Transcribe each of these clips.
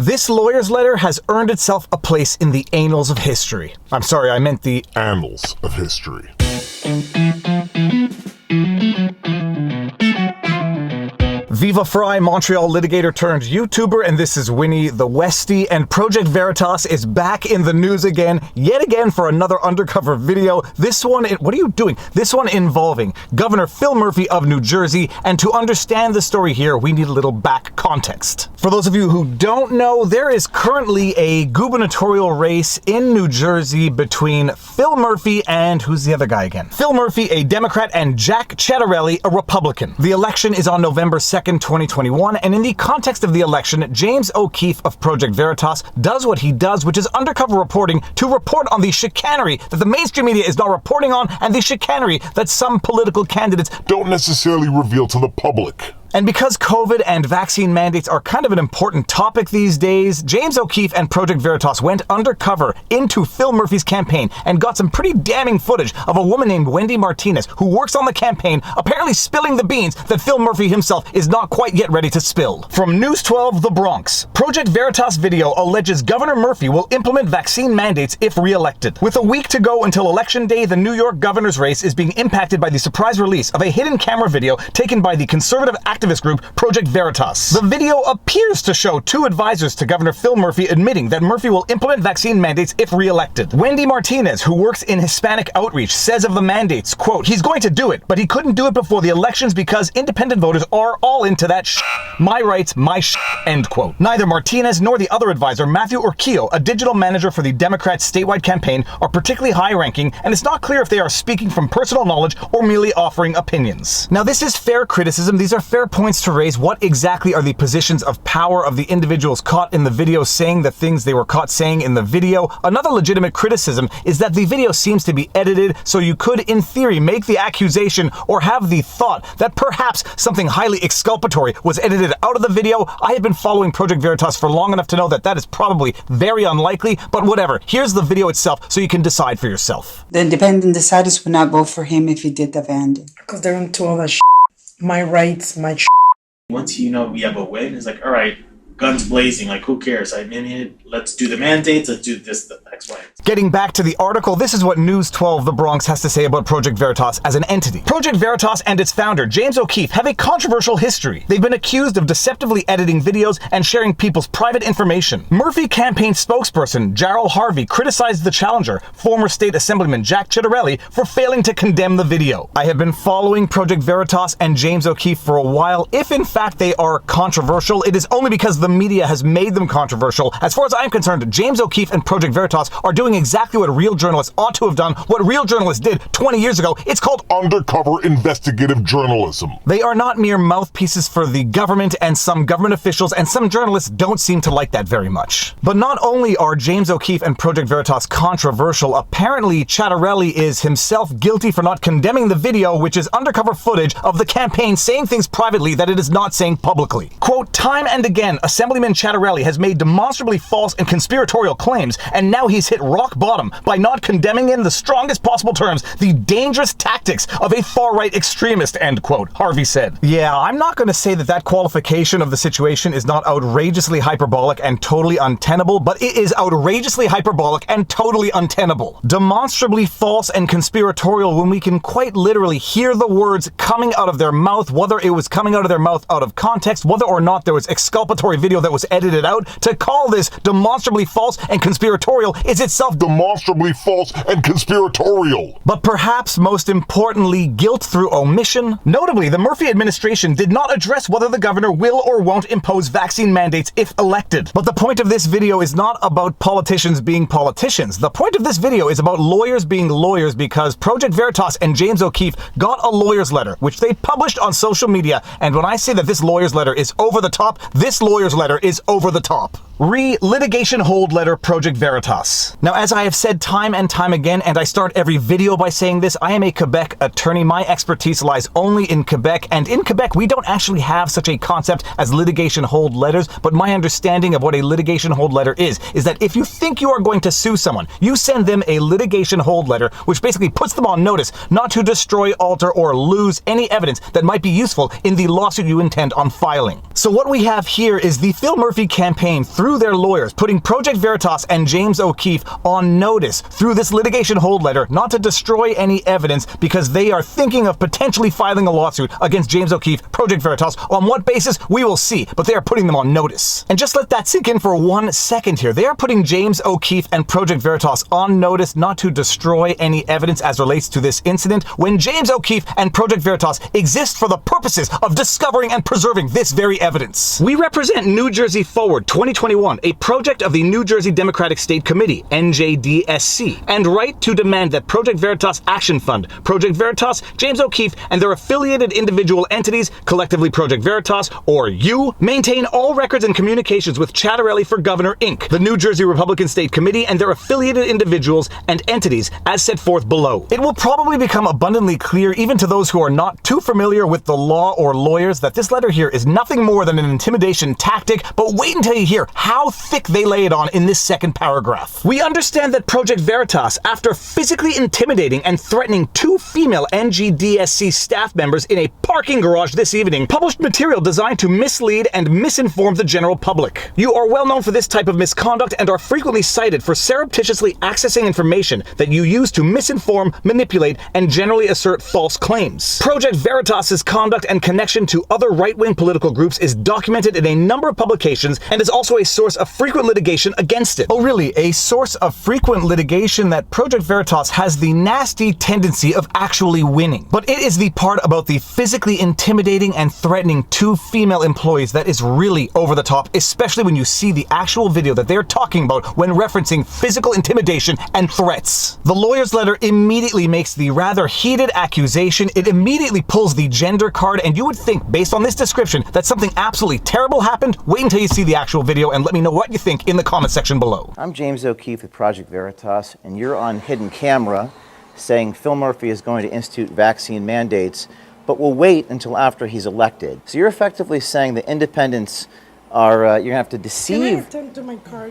This lawyer's letter has earned itself a place in the annals of history. I'm sorry, I meant the annals of history. Viva Frei, Montreal litigator turned YouTuber, and this is Winnie the Westie, and Project Veritas is back in the news again, yet again for another undercover video. This one, what are you doing? This one involving Governor Phil Murphy of New Jersey, and to understand the story here, we need a little back context. For those of you who don't know, there is currently a gubernatorial race in New Jersey between Phil Murphy and, who's the other guy again? Phil Murphy, a Democrat, and Jack Ciattarelli, a Republican. The election is on November 2nd, 2021, and in the context of the election, James O'Keefe of Project Veritas does what he does, which is undercover reporting to report on the chicanery that the mainstream media is not reporting on, and the chicanery that some political candidates don't necessarily reveal to the public. And because COVID and vaccine mandates are kind of an important topic these days, James O'Keefe and Project Veritas went undercover into Phil Murphy's campaign and got some pretty damning footage of a woman named Wendy Martinez, who works on the campaign, apparently spilling the beans that Phil Murphy himself is not quite yet ready to spill. From News 12, The Bronx, Project Veritas video alleges Governor Murphy will implement vaccine mandates if re-elected. With a week to go until Election Day, the New York governor's race is being impacted by the surprise release of a hidden camera video taken by the conservative activist group Project Veritas. The video appears to show two advisors to Governor Phil Murphy admitting that Murphy will implement vaccine mandates if re-elected. Wendy Martinez, who works in Hispanic outreach, says of the mandates, quote, "He's going to do it, but he couldn't do it before the elections because independent voters are all into that shit. My rights, my shit," end quote. Neither Martinez nor the other advisor, Matthew Urquillo, a digital manager for the Democrats' statewide campaign, are particularly high-ranking, and it's not clear if they are speaking from personal knowledge or merely offering opinions. Now, this is fair criticism. These are fair points to raise. What exactly are the positions of power of the individuals caught in the video saying the things they were caught saying in the video? Another legitimate criticism is that the video seems to be edited, so you could, in theory, make the accusation or have the thought that perhaps something highly exculpatory was edited out of the video. I have been following Project Veritas for long enough to know that that is probably very unlikely, but whatever. Here's the video itself so you can decide for yourself. The independent deciders would not vote for him if he did the vandal. Because they're into all that my rights, my Once you know we have a win, it's like, all right, guns blazing, like who cares? I mean, let's do the mandates, let's do this, the X, Y. Getting back to the article, this is what News 12 The Bronx has to say about Project Veritas as an entity. Project Veritas and its founder, James O'Keefe, have a controversial history. They've been accused of deceptively editing videos and sharing people's private information. Murphy campaign spokesperson Jarrell Harvey criticized the challenger, former state assemblyman Jack Ciattarelli, for failing to condemn the video. I have been following Project Veritas and James O'Keefe for a while. If in fact they are controversial, it is only because the media has made them controversial. As far as I'm concerned, James O'Keefe and Project Veritas are doing exactly what real journalists ought to have done, what real journalists did 20 years ago. It's called undercover investigative journalism. They are not mere mouthpieces for the government, and some government officials and some journalists don't seem to like that very much. But not only are James O'Keefe and Project Veritas controversial, apparently Ciattarelli is himself guilty for not condemning the video, which is undercover footage of the campaign saying things privately that it is not saying publicly. Quote, "Time and again, Assemblyman Ciattarelli has made demonstrably false and conspiratorial claims, and now he's hit rock bottom by not condemning in the strongest possible terms the dangerous tactics of a far-right extremist," end quote, Harvey said. Yeah, I'm not going to say that that qualification of the situation is not outrageously hyperbolic and totally untenable, but it is outrageously hyperbolic and totally untenable. Demonstrably false and conspiratorial when we can quite literally hear the words coming out of their mouth, whether it was coming out of their mouth out of context, whether or not there was exculpatory video that was edited out. To call this demonstrably false and conspiratorial is itself demonstrably false and conspiratorial. But perhaps most importantly, guilt through omission. Notably, the Murphy administration did not address whether the governor will or won't impose vaccine mandates if elected. But the point of this video is not about politicians being politicians. The point of this video is about lawyers being lawyers, because Project Veritas and James O'Keefe got a lawyer's letter, which they published on social media. And when I say that this lawyer's letter is over the top, this lawyer's letter is over the top. Litigation hold letter, Project Veritas. Now, as I have said time and time again, and I start every video by saying this, I am a Quebec attorney. My expertise lies only in Quebec, and in Quebec, we don't actually have such a concept as litigation hold letters, but my understanding of what a litigation hold letter is that if you think you are going to sue someone, you send them a litigation hold letter, which basically puts them on notice not to destroy, alter, or lose any evidence that might be useful in the lawsuit you intend on filing. So what we have here is the Phil Murphy campaign, through through their lawyers, putting Project Veritas and James O'Keefe on notice through this litigation hold letter not to destroy any evidence because they are thinking of potentially filing a lawsuit against James O'Keefe, Project Veritas. On what basis? We will see, but they are putting them on notice. And just let that sink in for 1 second here. They are putting James O'Keefe and Project Veritas on notice not to destroy any evidence as relates to this incident when James O'Keefe and Project Veritas exist for the purposes of discovering and preserving this very evidence. We represent New Jersey Forward 2021, a project of the New Jersey Democratic State Committee, NJDSC, and right to demand that Project Veritas Action Fund, Project Veritas, James O'Keefe, and their affiliated individual entities, collectively Project Veritas, or you, maintain all records and communications with Chattarelli for Governor Inc., the New Jersey Republican State Committee, and their affiliated individuals and entities as set forth below. It will probably become abundantly clear, even to those who are not too familiar with the law or lawyers, that this letter here is nothing more than an intimidation tactic, but wait until you hear how thick they lay it on in this second paragraph. We understand that Project Veritas, after physically intimidating and threatening 2 female NJDSC staff members in a parking garage this evening, published material designed to mislead and misinform the general public. You are well known for this type of misconduct and are frequently cited for surreptitiously accessing information that you use to misinform, manipulate, and generally assert false claims. Project Veritas's conduct and connection to other right-wing political groups is documented in a number of publications and is also a source of frequent litigation against it. Oh really, a source of frequent litigation that Project Veritas has the nasty tendency of actually winning. But it is the part about the physically intimidating and threatening 2 female employees that is really over the top, especially when you see the actual video that they're talking about when referencing physical intimidation and threats. The lawyer's letter immediately makes the rather heated accusation, it immediately pulls the gender card, and you would think, based on this description, that something absolutely terrible happened. Wait until you see the actual video and let me know what you think in the comment section below. I'm James O'Keefe with Project Veritas, and you're on hidden camera saying Phil Murphy is going to institute vaccine mandates, but will wait until after he's elected. So you're effectively saying the independents are, you're gonna have to deceive. Can I attend to my car?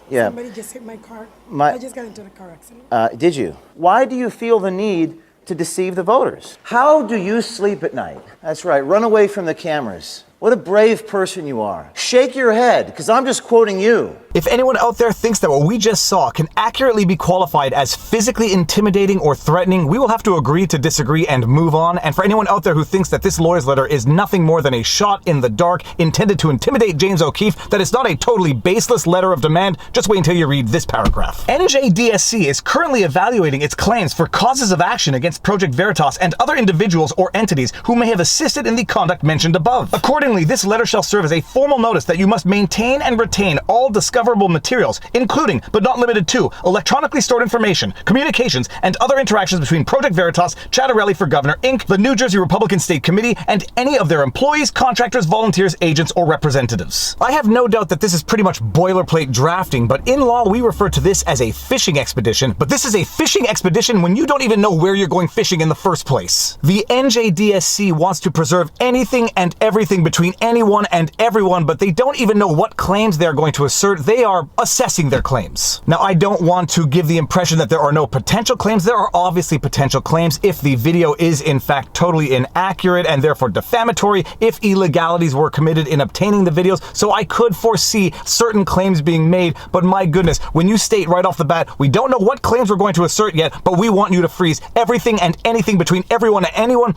Somebody just hit my car. I just got into the car accident. Did you? Why do you feel the need to deceive the voters? How do you sleep at night? That's right, run away from the cameras. What a brave person you are. Shake your head, because I'm just quoting you. If anyone out there thinks that what we just saw can accurately be qualified as physically intimidating or threatening, we will have to agree to disagree and move on. And for anyone out there who thinks that this lawyer's letter is nothing more than a shot in the dark intended to intimidate James O'Keefe, that it's not a totally baseless letter of demand, just wait until you read this paragraph. NJDSC is currently evaluating its claims for causes of action against Project Veritas and other individuals or entities who may have assisted in the conduct mentioned above. Accordingly, this letter shall serve as a formal notice that you must maintain and retain all discoverable materials, including, but not limited to, electronically stored information, communications, and other interactions between Project Veritas, Chattarelli for Governor Inc., the New Jersey Republican State Committee, and any of their employees, contractors, volunteers, agents, or representatives. I have no doubt that this is pretty much boilerplate drafting, but in law we refer to this as a fishing expedition, but this is a fishing expedition when you don't even know where you're going fishing in the first place. The NJDSC wants to preserve anything and everything between anyone and everyone, but they don't even know what claims they're going to assert. They are assessing their claims. Now, I don't want to give the impression that there are no potential claims. There are obviously potential claims if the video is in fact totally inaccurate and therefore defamatory, if illegalities were committed in obtaining the videos. So I could foresee certain claims being made, but my goodness, when you state right off the bat, we don't know what claims we're going to assert yet, but we want you to freeze everything and anything between everyone and anyone,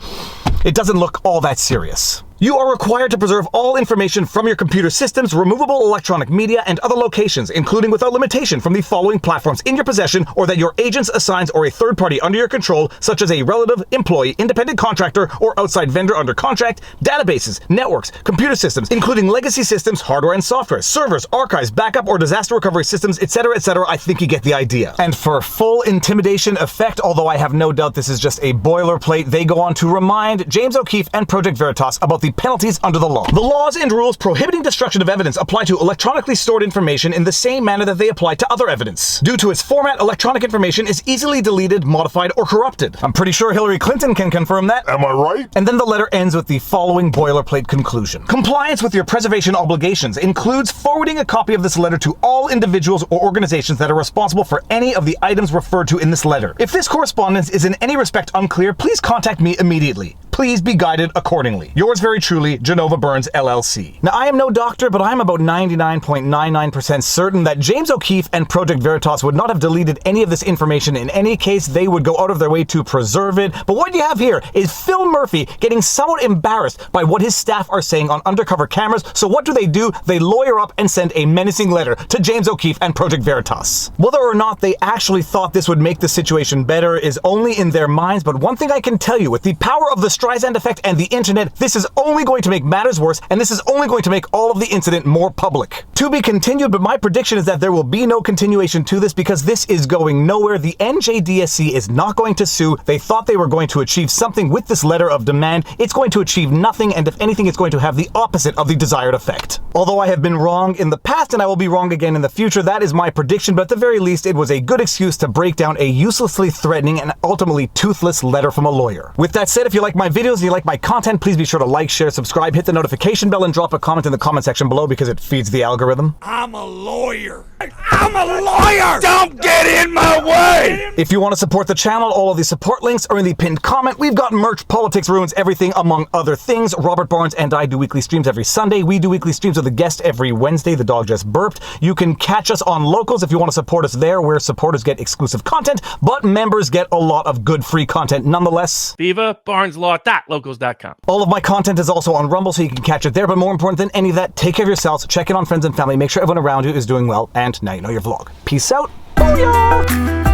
it doesn't look all that serious. You are required to preserve all information from your computer systems, removable electronic media, and other locations, including without limitation from the following platforms in your possession or that your agents, assigns, or a third party under your control, such as a relative, employee, independent contractor, or outside vendor under contract, databases, networks, computer systems, including legacy systems, hardware and software, servers, archives, backup or disaster recovery systems, etc., etc. I think you get the idea. And for full intimidation effect, although I have no doubt this is just a boilerplate, they go on to remind James O'Keefe and Project Veritas about the penalties under the law. The laws and rules prohibiting destruction of evidence apply to electronically stored information in the same manner that they apply to other evidence. Due to its format, electronic information is easily deleted, modified, or corrupted. I'm pretty sure Hillary Clinton can confirm that. Am I right? And then the letter ends with the following boilerplate conclusion. Compliance with your preservation obligations includes forwarding a copy of this letter to all individuals or organizations that are responsible for any of the items referred to in this letter. If this correspondence is in any respect unclear, please contact me immediately. Please be guided accordingly. Yours very truly, Genova Burns, LLC. Now, I am no doctor, but I'm about 99.99% certain that James O'Keefe and Project Veritas would not have deleted any of this information in any case. They would go out of their way to preserve it. But what you have here is Phil Murphy getting somewhat embarrassed by what his staff are saying on undercover cameras. So what do? They lawyer up and send a menacing letter to James O'Keefe and Project Veritas. Whether or not they actually thought this would make the situation better is only in their minds, but one thing I can tell you, with the power of the Streisand effect and the internet, this is only going to make matters worse, and this is only going to make all of the incident more public. To be continued, but my prediction is that there will be no continuation to this because this is going nowhere. The NJDSC is not going to sue. They thought they were going to achieve something with this letter of demand. It's going to achieve nothing, and if anything, it's going to have the opposite of the desired effect. Although I have been wrong in the past and I will be wrong again in the future, that is my prediction, but at the very least, it was a good excuse to break down a uselessly threatening and ultimately toothless letter from a lawyer. With that said, if you like my videos and you like my content, please be sure to like, share, subscribe, hit the notification bell, and drop a comment in the comment section below because it feeds the algorithm. I'm a lawyer. I'm a lawyer! Don't get in my way! If you want to support the channel, all of the support links are in the pinned comment. We've got merch, politics, ruins, everything, among other things. Robert Barnes and I do weekly streams every Sunday. We do weekly streams with a guest every Wednesday. The dog just burped. You can catch us on Locals if you want to support us there, where supporters get exclusive content, but members get a lot of good free content nonetheless. Viva BarnesLaw.locals.com. All of my content is also on Rumble, so you can catch it there, but more important than any of that, take care of yourselves, check in on friends and family, make sure everyone around you is doing well, and now you know your vlog. Peace out. Booyah!